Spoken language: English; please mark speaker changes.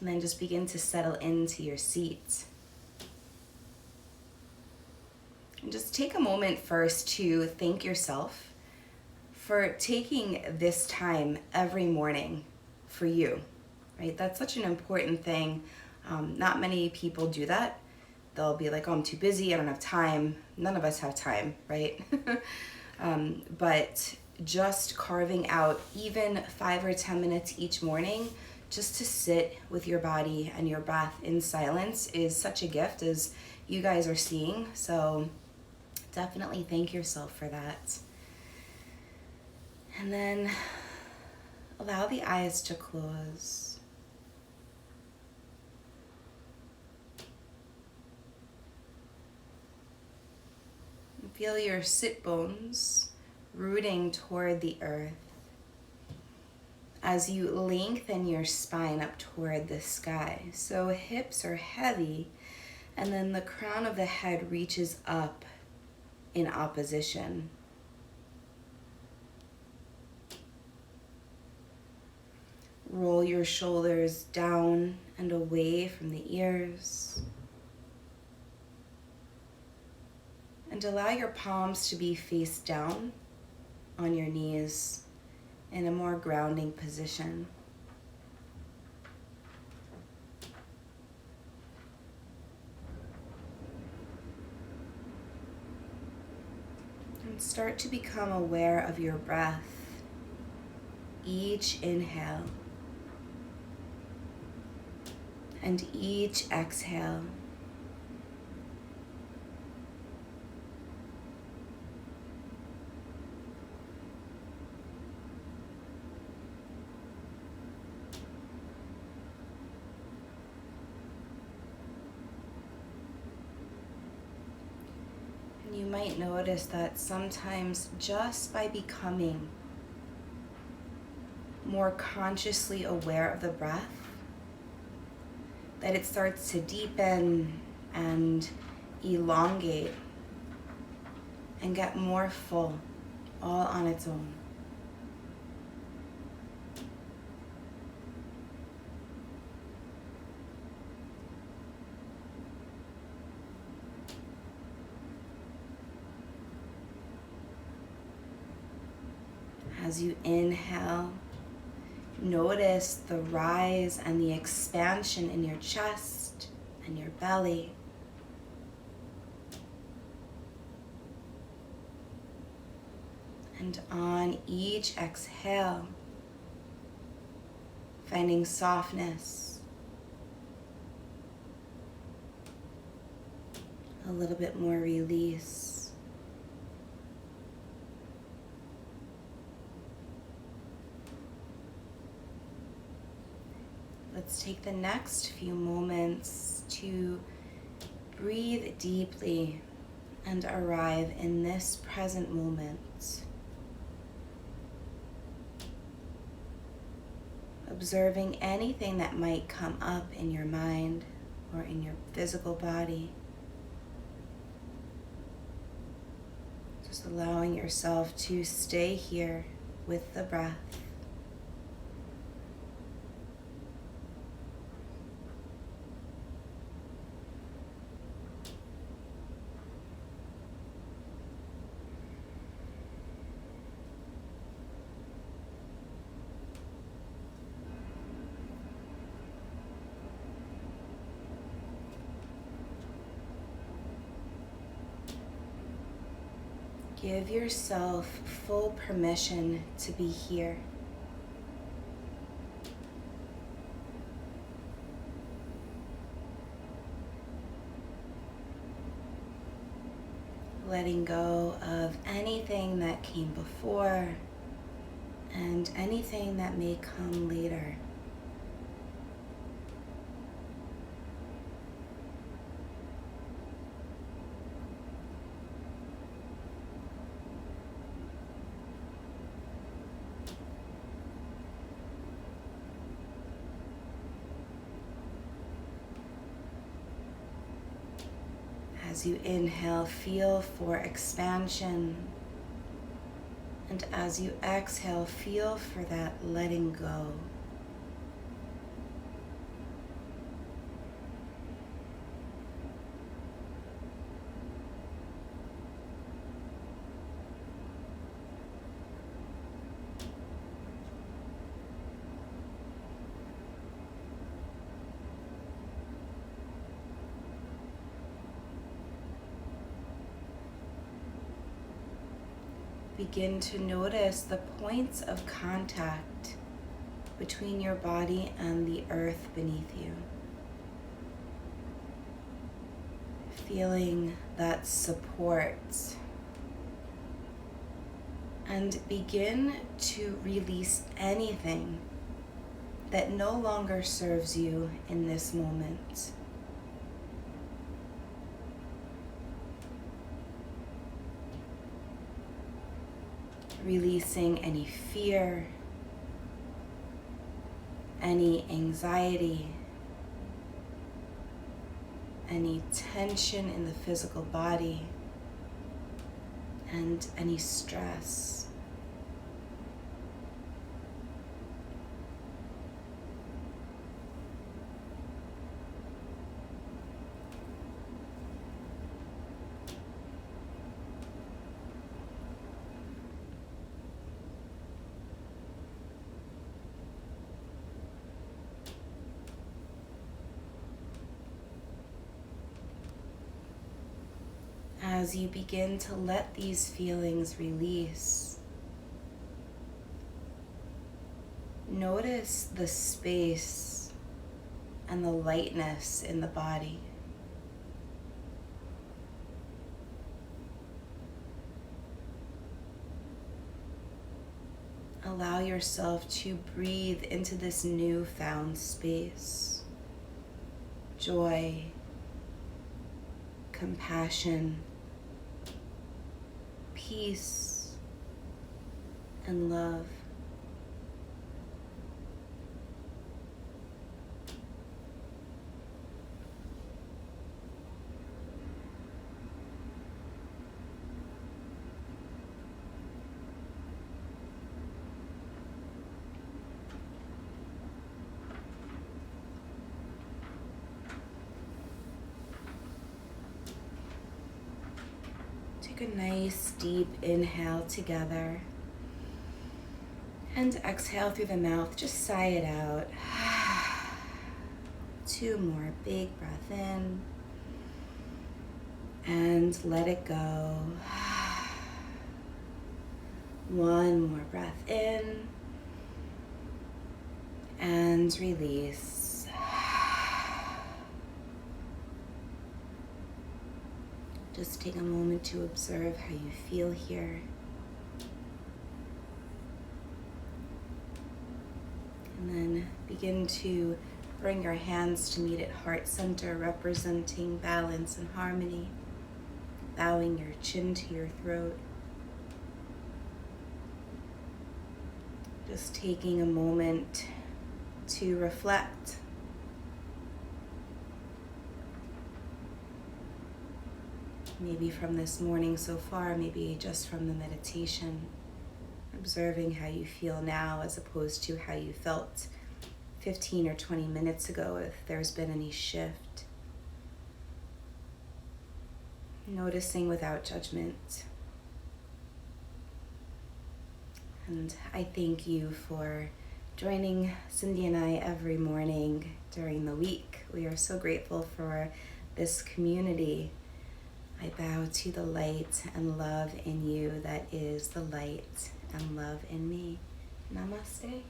Speaker 1: And then just begin to settle into your seat. And just take a moment first to thank yourself for taking this time every morning for you, right? That's such an important thing. Not many people do that. They'll be like, oh, I'm too busy, I don't have time. None of us have time, right? But just carving out even 5 or 10 minutes each morning just to sit with your body and your breath in silence is such a gift, as you guys are seeing. So definitely thank yourself for that. And then allow the eyes to close. And feel your sit bones rooting toward the earth as you lengthen your spine up toward the sky. So hips are heavy, and then the crown of the head reaches up in opposition. Roll your shoulders down and away from the ears. And allow your palms to be face down on your knees in a more grounding position. And start to become aware of your breath. Each inhale and each exhale. You might notice that sometimes just by becoming more consciously aware of the breath, that it starts to deepen and elongate and get more full all on its own. As you inhale, notice the rise and the expansion in your chest and your belly. And on each exhale, finding softness, a little bit more release. Let's take the next few moments to breathe deeply and arrive in this present moment. Observing anything that might come up in your mind or in your physical body. Just allowing yourself to stay here with the breath. Give yourself full permission to be here. Letting go of anything that came before and anything that may come later. As you inhale, feel for expansion. And as you exhale, feel for that letting go. begin to notice the points of contact between your body and the earth beneath you. Feeling that support. And begin to release anything that no longer serves you in this moment. Releasing any fear, any anxiety, any tension in the physical body, and any stress. As you begin to let these feelings release, notice the space and the lightness in the body. Allow yourself to breathe into this newfound space. Joy, compassion, peace, and love. Take a nice deep inhale together and exhale through the mouth. Just sigh it out. 2 more big breath in and let it go. 1 more breath in and release. Just take a moment to observe how you feel here. And then begin to bring your hands to meet at heart center, representing balance and harmony. Bowing your chin to your throat. Just taking a moment to reflect. Maybe from this morning so far, maybe just from the meditation, observing how you feel now as opposed to how you felt 15 or 20 minutes ago, if there's been any shift. Noticing without judgment. And I thank you for joining Cindy and I every morning during the week. We are so grateful for this community. I bow to the light and love in you that is the light and love in me. Namaste.